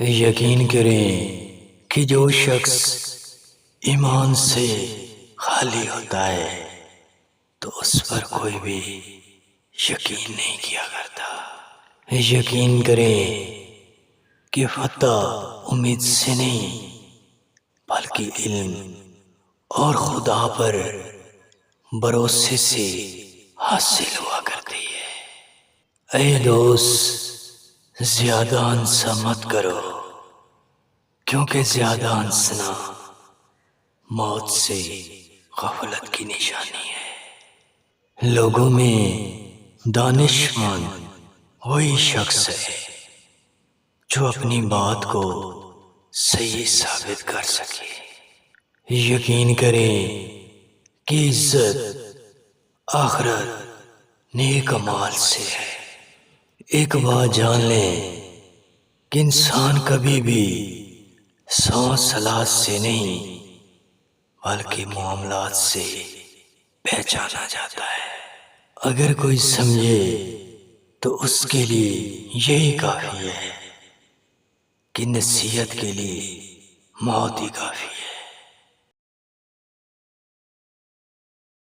یقین کریں کہ جو شخص ایمان سے خالی ہوتا ہے تو اس پر کوئی بھی یقین نہیں کیا کرتا۔ یقین کریں کہ فتح امید سے نہیں بلکہ علم اور خدا پر بھروسے سے حاصل ہوا کرتی ہے۔ اے دوست، زیادہ ہنسا مت کرو، کیونکہ زیادہ ہنسنا موت سے غفلت کی نشانی ہے۔ لوگوں میں دانش مند وہی شخص ہے جو اپنی بات کو صحیح ثابت کر سکے۔ یقین کریں کہ عزت آخرت نیک اعمال سے ہے۔ ایک بات جان لیں کہ انسان کبھی بھی سوچ سلاد سے نہیں بلکہ معاملات سے پہچانا جاتا ہے۔ اگر کوئی سمجھے تو اس کے لیے یہی کافی ہے کہ نصیحت کے لیے موت ہی کافی ہے۔